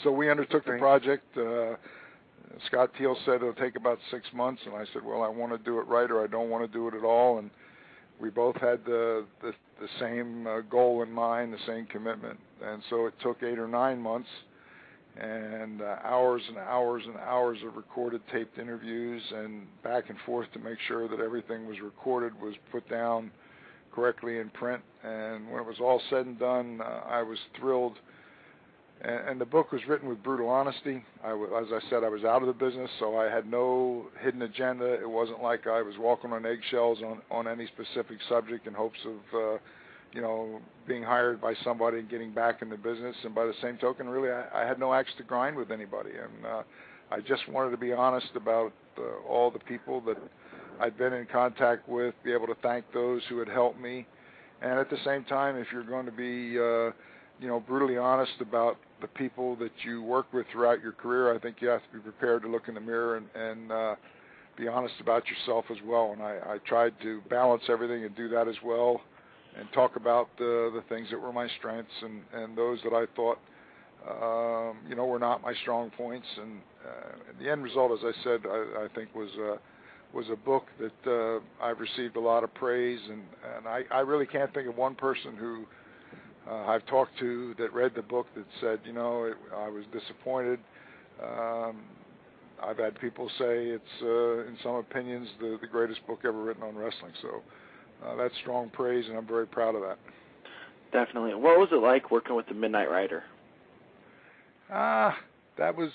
So we undertook the project. Scott Teal said it'll take about 6 months, and I said, well, I want to do it right or I don't want to do it at all. And we both had the same goal in mind, the same commitment. And so it took 8 or 9 months and hours and hours and hours of recorded taped interviews and back and forth to make sure that everything was recorded, was put down correctly in print. And when it was all said and done, I was thrilled. And the book was written with brutal honesty. As I said, I was out of the business, so I had no hidden agenda. It wasn't like I was walking on eggshells on any specific subject in hopes of, being hired by somebody and getting back in the business. And by the same token, really, I had no axe to grind with anybody. And I just wanted to be honest about all the people that I'd been in contact with, be able to thank those who had helped me. And at the same time, if you're going to be brutally honest about the people that you work with throughout your career, I think you have to be prepared to look in the mirror and be honest about yourself as well. And I tried to balance everything and do that as well, and talk about the things that were my strengths and those that I thought, were not my strong points. And the end result, as I said, I think was a book that I've received a lot of praise. And I really can't think of one person who I've talked to that read the book that said, I was disappointed. I've had people say it's, in some opinions, the greatest book ever written on wrestling. So that's strong praise, and I'm very proud of that. Definitely. What was it like working with the Midnight Rider? That was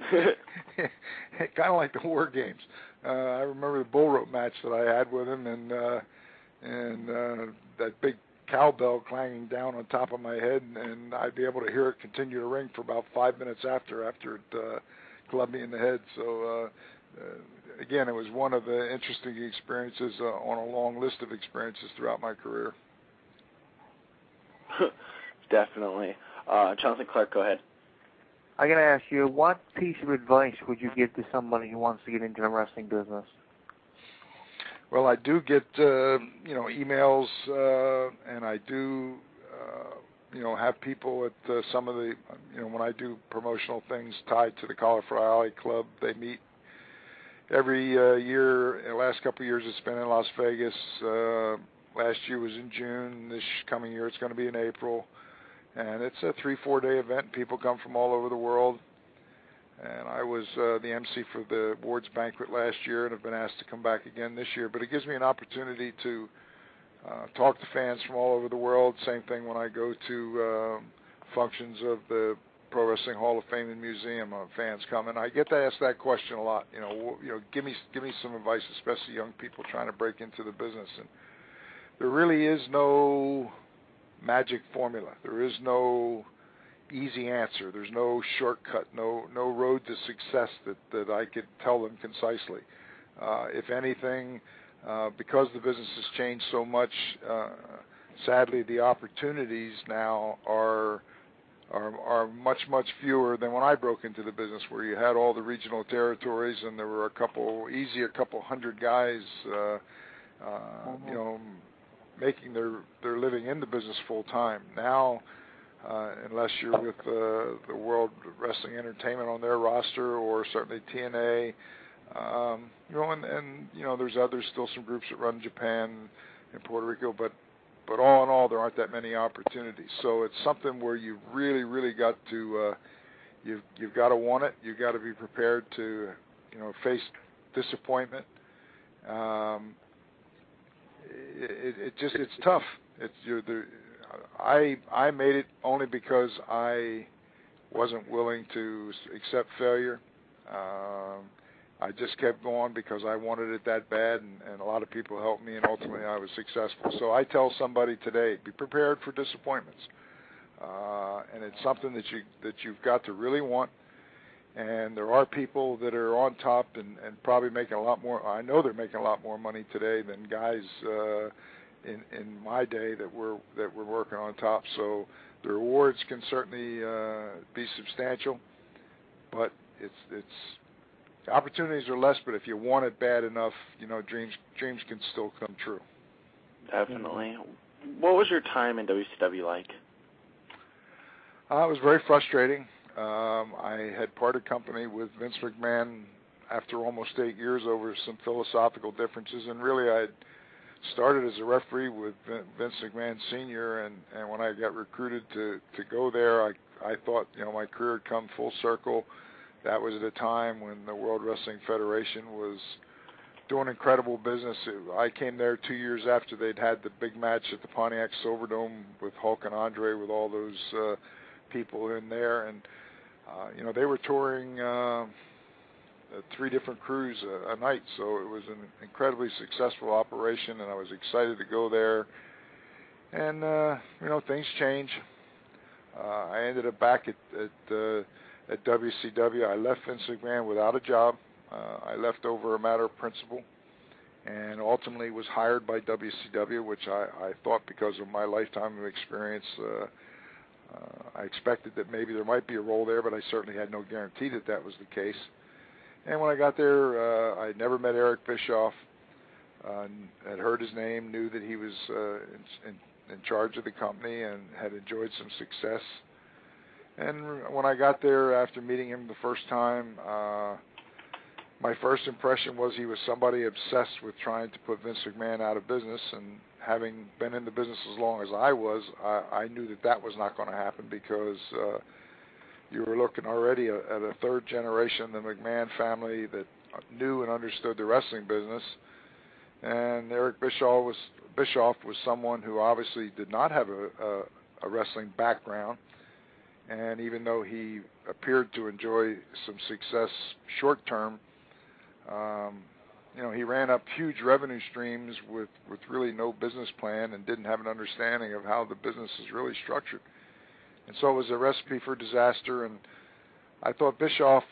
kind of like the War Games. I remember the bull rope match that I had with him, and that big cowbell clanging down on top of my head, and I'd be able to hear it continue to ring for about 5 minutes after it clubbed me in the head. So again, it was one of the interesting experiences on a long list of experiences throughout my career. Definitely. Jonathan Clark, go ahead. I'm going to ask you, what piece of advice would you give to somebody who wants to get into the wrestling business? Well, I do get, emails, and I do, have people at some of the, when I do promotional things tied to the Cauliflower Alley Club, they meet every year. The last couple of years it's been in Las Vegas. Last year was in June. This coming year it's going to be in April. And it's a 3-4 day event. People come from all over the world. And I was the MC for the awards banquet last year and have been asked to come back again this year. But it gives me an opportunity to talk to fans from all over the world. Same thing when I go to functions of the Pro Wrestling Hall of Fame and Museum. Fans come, and I get to ask that question a lot. Give me some advice, especially young people trying to break into the business. And there really is no magic formula. There is no easy answer. There's no shortcut, no road to success that I could tell them concisely. If anything, because the business has changed so much, sadly the opportunities now are much fewer than when I broke into the business, where you had all the regional territories and there were a couple hundred guys, making their living in the business full time. Now, unless you're with the World Wrestling Entertainment on their roster, or certainly TNA, there's still some groups that run Japan and Puerto Rico, but all in all, there aren't that many opportunities. So it's something where you really got to you've got to want it. You've got to be prepared to face disappointment. It's tough. I made it only because I wasn't willing to accept failure. I just kept going because I wanted it that bad, and a lot of people helped me, and ultimately I was successful. So I tell somebody today, be prepared for disappointments, and it's something that you've got to really want. And there are people that are on top and probably making a lot more. I know they're making a lot more money today than guys in my day that were working on top. So the rewards can certainly be substantial, but it's opportunities are less. But if you want it bad enough, dreams can still come true. Definitely. What was your time in WCW like? It was very frustrating. I had parted company with Vince McMahon after almost 8 years over some philosophical differences, and really I had started as a referee with Vince McMahon Sr., and when I got recruited to go there, I thought, my career had come full circle. That was at a time when the World Wrestling Federation was doing incredible business. I came there 2 years after they'd had the big match at the Pontiac Silverdome with Hulk and Andre, with all those people in there, and they were touring 3 different crews a night, so it was an incredibly successful operation, and I was excited to go there. And things change. I ended up back at WCW. I left Vince McMahon without a job. I left over a matter of principle, and ultimately was hired by WCW, which I thought, because of my lifetime of experience, I expected that maybe there might be a role there, but I certainly had no guarantee that that was the case. And when I got there, I never met Eric Bischoff. Had heard his name, knew that he was in charge of the company, and had enjoyed some success. And when I got there, after meeting him the first time, my first impression was he was somebody obsessed with trying to put Vince McMahon out of business. And having been in the business as long as I was, I knew that was not going to happen, because you were looking already at a third generation of the McMahon family that knew and understood the wrestling business. And Eric Bischoff was someone who obviously did not have a wrestling background. And even though he appeared to enjoy some success short term, he ran up huge revenue streams with really no business plan, and didn't have an understanding of how the business is really structured. And so it was a recipe for disaster. And I thought Bischoff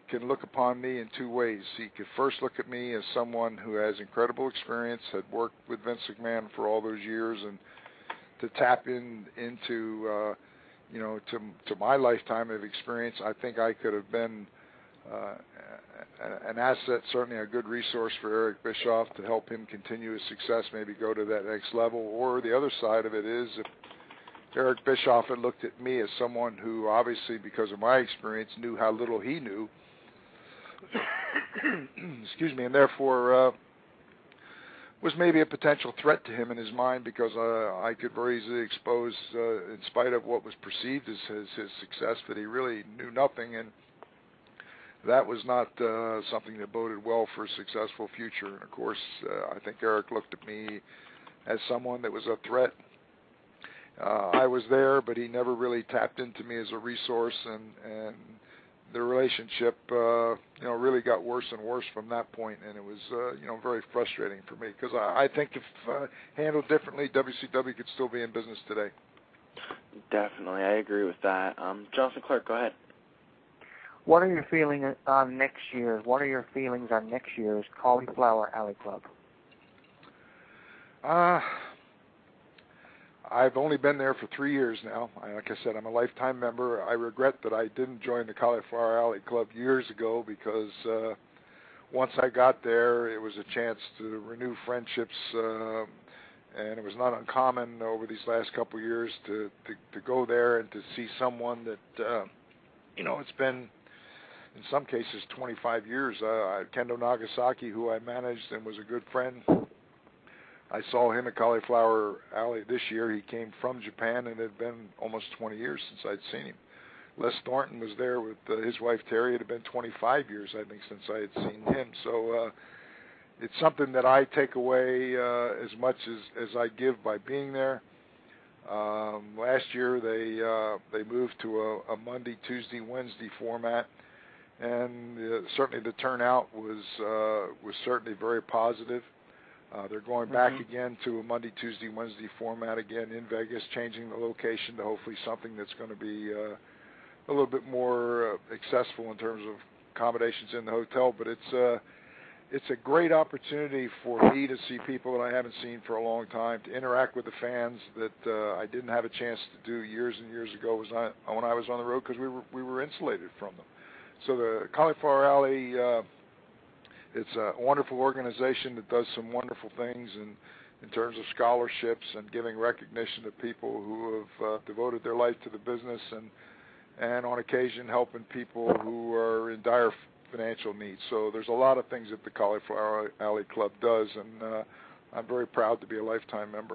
can look upon me in 2 ways. He could first look at me as someone who has incredible experience, had worked with Vince McMahon for all those years, and to tap into to my lifetime of experience, I think I could have been an asset, certainly a good resource for Eric Bischoff to help him continue his success, maybe go to that next level. Or the other side of it is, if Eric Bischoff had looked at me as someone who, obviously, because of my experience, knew how little he knew, excuse me, and therefore was maybe a potential threat to him in his mind, because I could very easily expose, in spite of what was perceived as his success, that he really knew nothing, and that was not something that boded well for a successful future. And of course, I think Eric looked at me as someone that was a threat. I was there, but he never really tapped into me as a resource, and the relationship, really got worse and worse from that point, and it was, very frustrating for me, because I think if handled differently, WCW could still be in business today. Definitely, I agree with that. Jonathan Clark, go ahead. What are your feelings on next year? What are your feelings on next year's Cauliflower Alley Club? I've only been there for 3 years now. Like I said, I'm a lifetime member. I regret that I didn't join the Cauliflower Alley Club years ago, because once I got there, it was a chance to renew friendships, and it was not uncommon over these last couple of years to go there and to see someone that, it's been, in some cases, 25 years. Kendo Nagasaki, who I managed and was a good friend, I saw him at Cauliflower Alley this year. He came from Japan, and it had been almost 20 years since I'd seen him. Les Thornton was there with his wife Terry. It had been 25 years, I think, since I had seen him. So it's something that I take away as much as I give by being there. Last year they moved to a Monday, Tuesday, Wednesday format, and certainly the turnout was certainly very positive. They're going back again to a Monday, Tuesday, Wednesday format again in Vegas, changing the location to hopefully something that's going to be a little bit more accessible in terms of accommodations in the hotel. But it's a great opportunity for me to see people that I haven't seen for a long time, to interact with the fans that I didn't have a chance to do years and years ago when I was on the road, because we were insulated from them. So the Cauliflower Alley, it's a wonderful organization that does some wonderful things in terms of scholarships and giving recognition to people who have devoted their life to the business, and on occasion helping people who are in dire financial needs. So there's a lot of things that the Cauliflower Alley Club does, and I'm very proud to be a lifetime member.